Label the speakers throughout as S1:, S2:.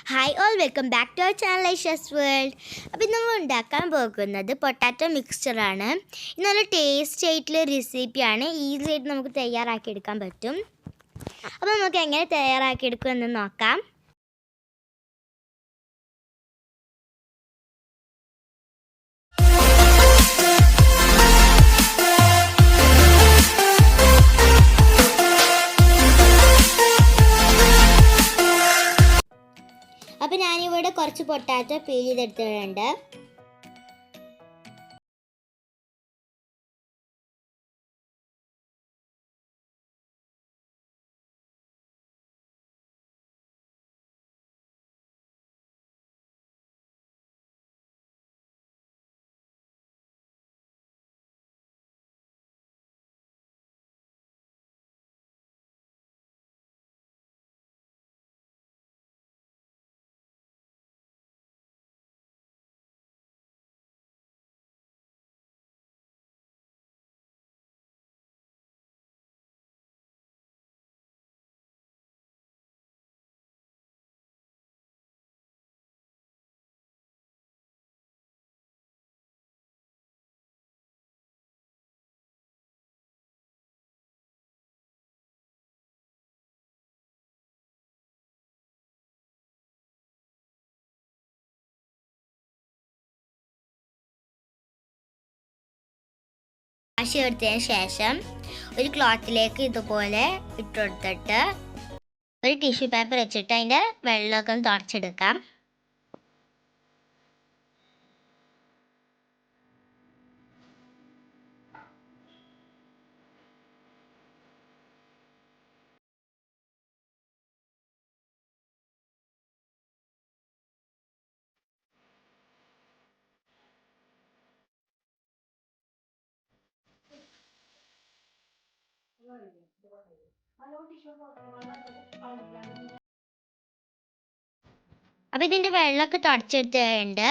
S1: Hi all welcome back to our channel Aisha's world. അപ്പോൾ ഇന്ന് നമ്മൾ ഉണ്ടാക്കാൻ പോകുന്നത് പൊട്ടാറ്റോ മിക്സ്ചറാണ്. ഇത് നല്ല ടേസ്റ്റ് ആയിട്ടുള്ള റെസിപ്പിയാണ്. ഈസി ആയിട്ട് നമുക്ക് തയ്യാറാക്കിയെടുക്കാൻ പറ്റും. അപ്പോൾ നമുക്ക് എങ്ങനെ തയ്യാറാക്കിയെടുക്കുമെന്ന് നോക്കാം. അപ്പോൾ ഞാനിവിടെ കുറച്ച് പൊട്ടാറ്റോ പീൽ ചെയ്തെടുത്തിട്ടുണ്ട്. വാഷ് എടുത്തതിന് ശേഷം ഒരു ക്ലോത്തിലേക്ക് ഇതുപോലെ ഇട്ടുകൊടുത്തിട്ട് ഒരു ടിഷ്യൂ പേപ്പർ വെച്ചിട്ട് അതിൻ്റെ വെള്ളമൊക്കെ ഒന്ന് തുടച്ചെടുക്കാം. അപ്പം ഇതിൻ്റെ വെള്ളമൊക്കെ തുടച്ചെടുത്തിട്ടുണ്ട്.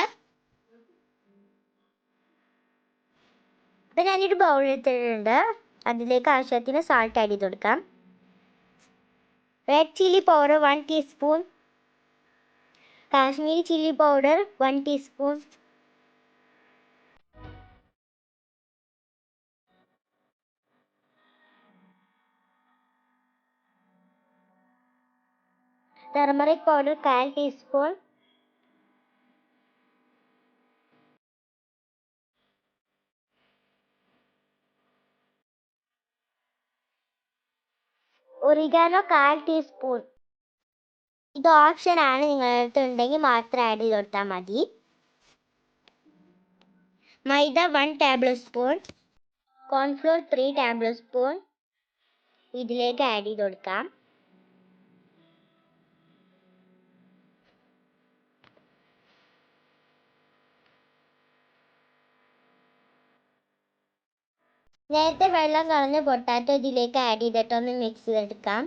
S1: അപ്പം ഞാനൊരു ബൗൾ എടുത്തിട്ടുണ്ട്. അതിലേക്ക് ആവശ്യത്തിന് സാൾട്ട് ആഡ് ചെയ്ത് കൊടുക്കാം. Red chilli powder 1 teaspoon, Kashmiri chilli powder 1 teaspoon, turmeric powder 1/4 teaspoon, oregano 1/4 teaspoon. ഇത് ഓപ്ഷനാണ്, നിങ്ങളുടെ അടുത്ത് ഉണ്ടെങ്കിൽ മാത്രം ആഡ് ചെയ്ത് കൊടുത്താൽ മതി. മൈദ 1 table spoon, cornflour 3 table spoon ഇതിലേക്ക് ആഡ് ചെയ്ത് കൊടുക്കാം. നേരത്തെ വെള്ളം കളഞ്ഞ് പൊട്ടാറ്റോ ഇതിലേക്ക് ആഡ് ചെയ്തിട്ടൊന്ന് മിക്സ് ചെയ്തെടുക്കാം.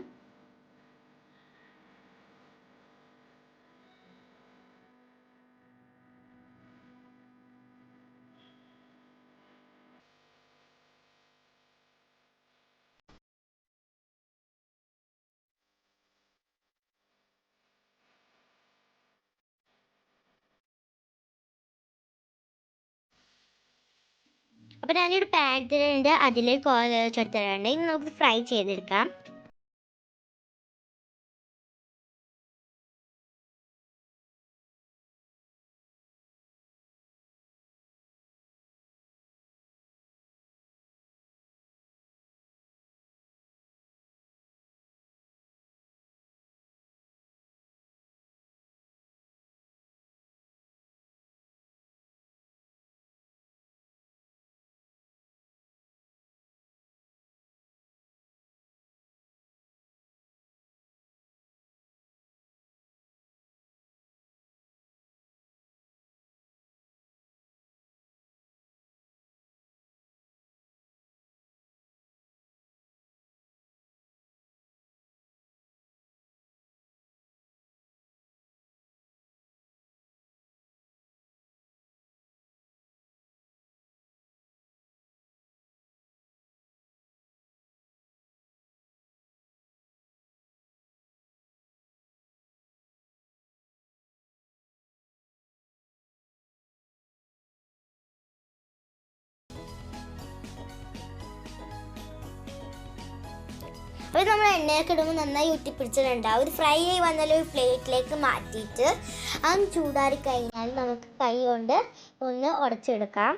S1: അപ്പോൾ ഞാനൊരു പാൻ എടുത്തിട്ടുണ്ട്, അതിലേക്ക് ഓയിൽ ഒഴിച്ചെടുത്തിട്ടുണ്ട്. ഇനി നമുക്ക് ഫ്രൈ ചെയ്തെടുക്കാം. അപ്പോൾ നമ്മൾ എണ്ണയൊക്കെ ഇടുമ്പോൾ നന്നായി ഊറ്റിപ്പിടിച്ചിട്ടുണ്ടാവും. ഒരു ഫ്രൈ ആയി വന്നാലും ഒരു പ്ലേറ്റിലേക്ക് മാറ്റിയിട്ട് അത് ചൂടാറി കഴിഞ്ഞാൽ നമുക്ക് കൈ കൊണ്ട് ഒന്ന് ഉടച്ചെടുക്കാം.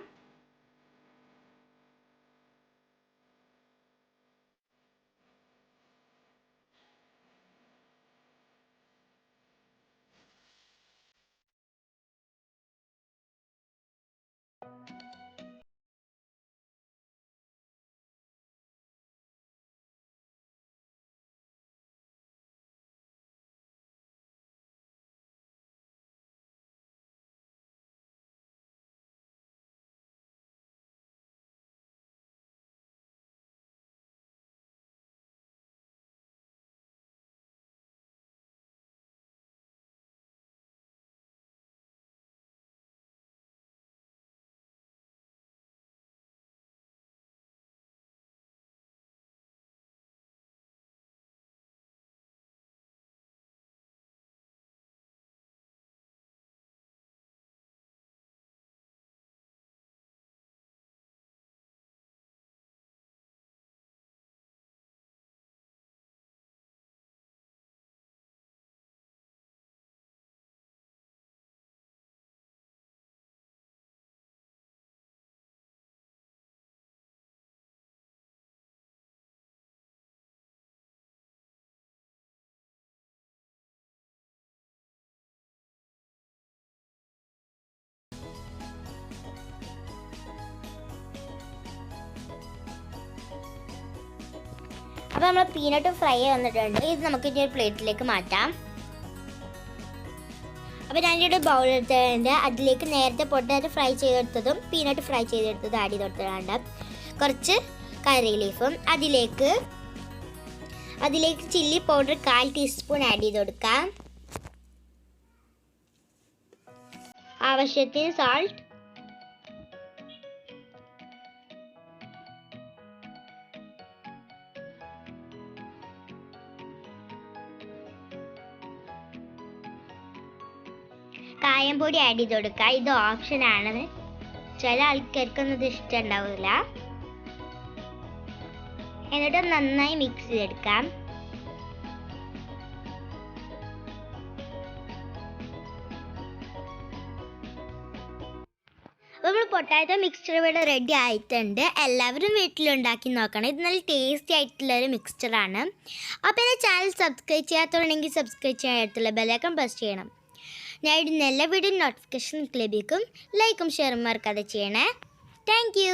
S1: അപ്പോൾ നമ്മൾ പീനട്ട് ഫ്രൈ വന്നിട്ടുണ്ട്. ഇത് നമുക്ക് ഇനി ഒരു പ്ലേറ്റിലേക്ക് മാറ്റാം. അപ്പോൾ ഞാനിവിടെ ബൗൾ എടുത്തിട്ടുണ്ട്. അതിലേക്ക് നേരത്തെ പൊട്ടാറ്റോ ഫ്രൈ ചെയ്തെടുത്തതും പീനട്ട് ഫ്രൈ ചെയ്തെടുത്തതും ആഡ് ചെയ്ത് കൊടുത്തിട്ടുണ്ട്. കുറച്ച് കറി ലീഫും അതിലേക്ക് ചില്ലി പൗഡർ 1/4 ടീസ്പൂൺ ആഡ് ചെയ്ത് കൊടുക്കാം. ആവശ്യത്തിന് സാൾട്ട്, കായം പൊടി ആഡ് ചെയ്ത് കൊടുക്കുക. ഇത് ഓപ്ഷനാണ്, ചില ആൾക്കാർക്കൊന്നും ഇത് ഇഷ്ടമുണ്ടാവില്ല. എന്നിട്ട് നന്നായി മിക്സ് ചെയ്തെടുക്കാം. അപ്പോൾ നമ്മൾ പൊട്ടാറ്റോ മിക്സ്ചർ ഇവിടെ റെഡി ആയിട്ടുണ്ട്. എല്ലാവരും വീട്ടിലുണ്ടാക്കി നോക്കണം. ഇത് നല്ല ടേസ്റ്റി ആയിട്ടുള്ളൊരു മിക്സ്ചറാണ്. അപ്പോൾ എൻ്റെ ചാനൽ സബ്സ്ക്രൈബ് ചെയ്യാത്തതുണ്ടെങ്കിൽ സബ്സ്ക്രൈബ് ചെയ്യാനായിട്ടുള്ള ബെല്ലൈക്കൺ പ്രസ് ചെയ്യണം. ഞാൻ ഇടുന്ന എല്ലാ വീഡിയോ നോട്ടിഫിക്കേഷൻ ലഭിക്കും. ലൈക്കും ഷെയറും മറക്കാതെ ചെയ്യണേ. Thank you.